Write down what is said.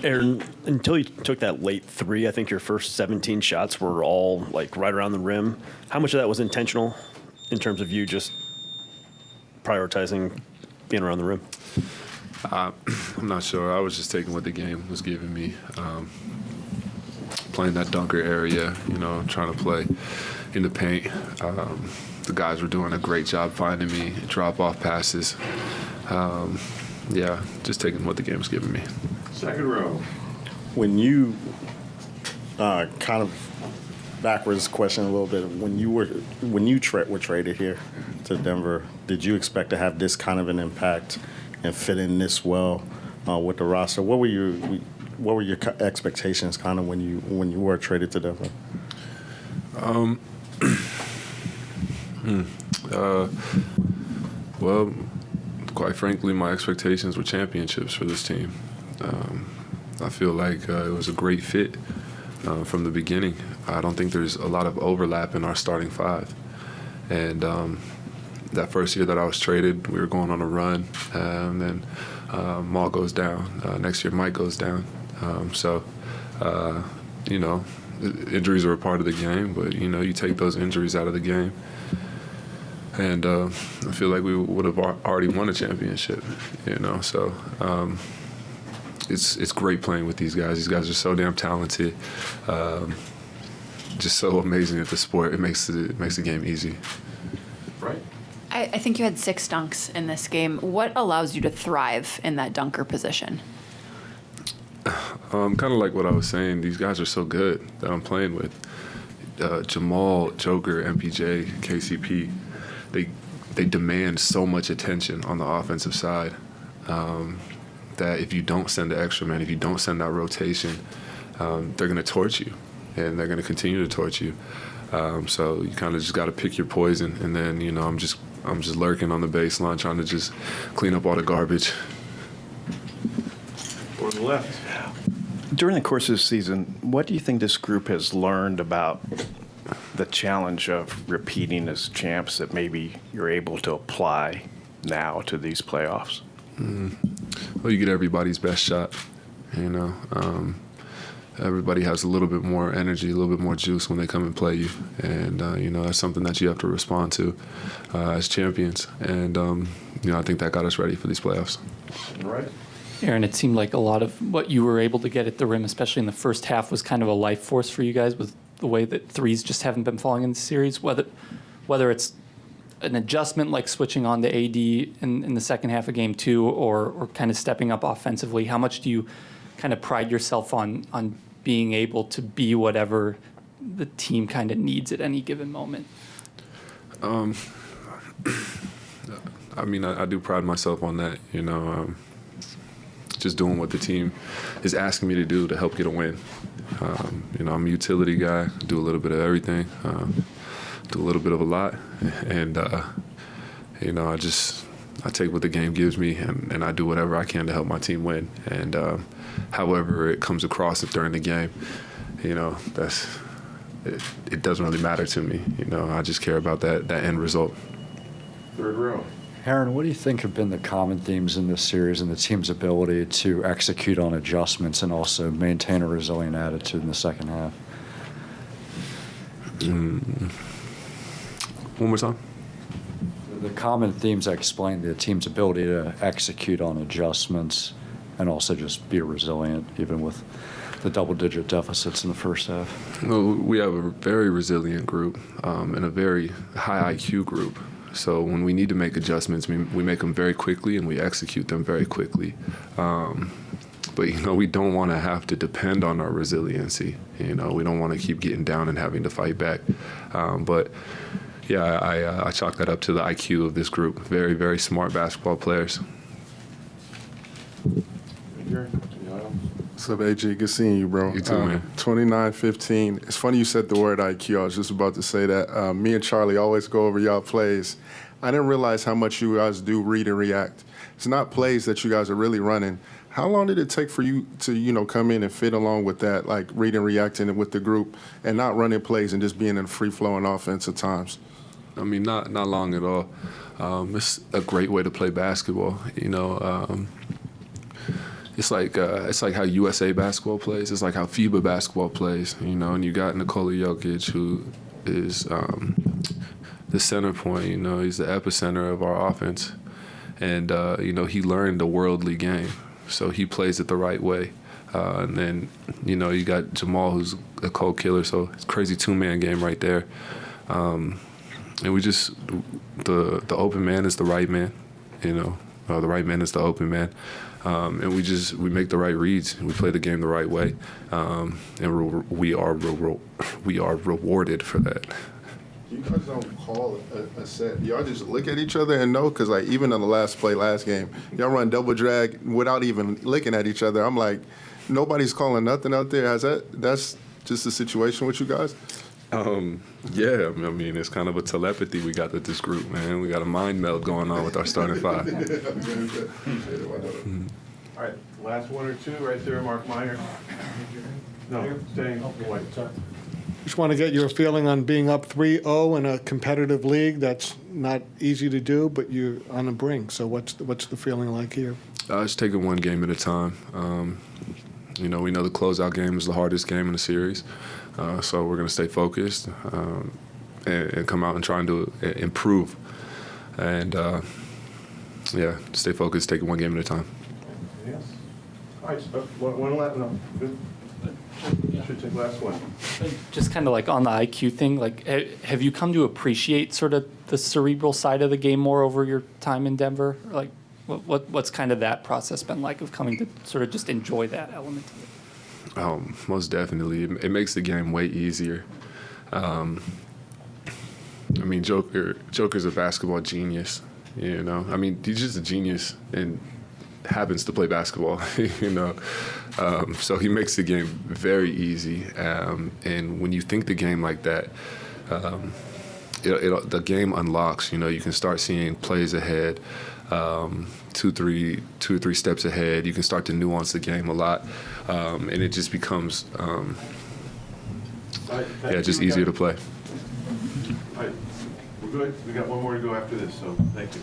Aaron, until you took that late three, I think your first 17 shots were all like right around the rim. How much of that was intentional in terms of you just prioritizing being around the rim? I'm not sure. I was just taking what the game was giving me. Playing that dunker area, trying to play in the paint. The guys were doing a great job finding me, drop-off passes. Just taking what the game was giving me. Second row. When you kind of backwards question a little bit, when you were traded here to Denver, did you expect to have this kind of an impact and fit in this well with the roster? What were your expectations kind of when you were traded to Denver? Well, quite frankly, my expectations were championships for this team. I feel like it was a great fit from the beginning. I don't think there's a lot of overlap in our starting five. And that first year that I was traded, we were going on a run, and then Maul goes down. Next year, Mike goes down. Injuries are a part of the game, but, you take those injuries out of the game. And I feel like we would have already won a championship, So it's great playing with these guys. These guys are so damn talented, just so amazing at the sport. It makes the game easy. Right. I think you had 6 dunks in this game. What allows you to thrive in that dunker position? Kind of like what I was saying. These guys are so good that I'm playing with. Jamal, Joker, MPJ, KCP. They demand so much attention on the offensive side that if you don't send the extra man, if you don't send that rotation, they're going to torch you, and they're going to continue to torch you. So you kind of just got to pick your poison, and then I'm just lurking on the baseline trying to just clean up all the garbage. Or the left. During the course of the season, what do you think this group has learned about the challenge of repeating as champs that maybe you're able to apply now to these playoffs? Well, you get everybody's best shot, Everybody has a little bit more energy, a little bit more juice when they come and play you. And, that's something that you have to respond to as champions. And, I think that got us ready for these playoffs. Right. Aaron, it seemed like a lot of what you were able to get at the rim, especially in the first half, was kind of a life force for you guys with the way that threes just haven't been falling in the series, whether it's an adjustment like switching on to AD in the second half of game 2 or kind of stepping up offensively. How much do you kind of pride yourself on being able to be whatever the team kind of needs at any given moment? I do pride myself on that, just doing what the team is asking me to do to help get a win. I'm a utility guy, do a little bit of everything, do a little bit of a lot, and I take what the game gives me, and I do whatever I can to help my team win. And however it comes across during the game, it doesn't really matter to me. I just care about that end result. Third row. Aaron, what do you think have been the common themes in this series and the team's ability to execute on adjustments and also maintain a resilient attitude in the second half? One more time. The common themes I explained, the team's ability to execute on adjustments and also just be resilient even with the double-digit deficits in the first half. Well, we have a very resilient group and a very high IQ group. So when we need to make adjustments, we make them very quickly and we execute them very quickly. But, we don't want to have to depend on our resiliency. We don't want to keep getting down and having to fight back. But I chalk that up to the IQ of this group. Very, very smart basketball players. What's up, AJ? Good seeing you, bro. You too, man. 29-15. It's funny you said the word IQ. I was just about to say that. Me and Charlie always go over y'all plays. I didn't realize how much you guys do read and react. It's not plays that you guys are really running. How long did it take for you to, come in and fit along with that, like reading, reacting with the group and not running plays and just being in free-flowing offense at times? Not long at all. It's a great way to play basketball. it's like how USA basketball plays. It's like how FIBA basketball plays, you know. And you got Nikola Jokic, who is the center point. You know, he's the epicenter of our offense, and you know, he learned the worldly game, so he plays it the right way. And then, you know, you got Jamal, who's a cold killer, so it's a crazy two-man game right there. And we just the open man is the right man, you know. The right man is the open man. And we make the right reads. We play the game the right way, and we are rewarded for that. You guys don't call a set. Y'all just look at each other and know, because like even on the last game, y'all run double drag without even looking at each other. I'm like, nobody's calling nothing out there. That's just the situation with you guys? Yeah, I mean, it's kind of a telepathy we got with this group, man. We got a mind meld going on with our starting five. All right, last one or two right there, Mark Meyer. No, staying white. Just want to get your feeling on being up 3-0 in a competitive league. That's not easy to do, but you're on the brink. So what's the feeling like here? Just taking one game at a time. You know, we know the closeout game is the hardest game in the series, so we're going to stay focused and come out and try and improve. And, yeah, stay focused, taking one game at a time. Yes. All right, one last, no, good. Should take last one. Just kind of like on the IQ thing, like have you come to appreciate sort of the cerebral side of the game more over your time in Denver? Like what's kind of that process been like of coming to sort of just enjoy that element of it? Most definitely. It makes the game way easier. I mean, Joker's a basketball genius, you know. I mean, he's just a genius and happens to play basketball, you know. So he makes the game very easy. And when you think the game like that, the game unlocks. You know, you can start seeing plays ahead, two or three steps ahead. You can start to nuance the game a lot, and it just becomes, just easier to play. All right, we're good. We got one more to go after this, so thank you.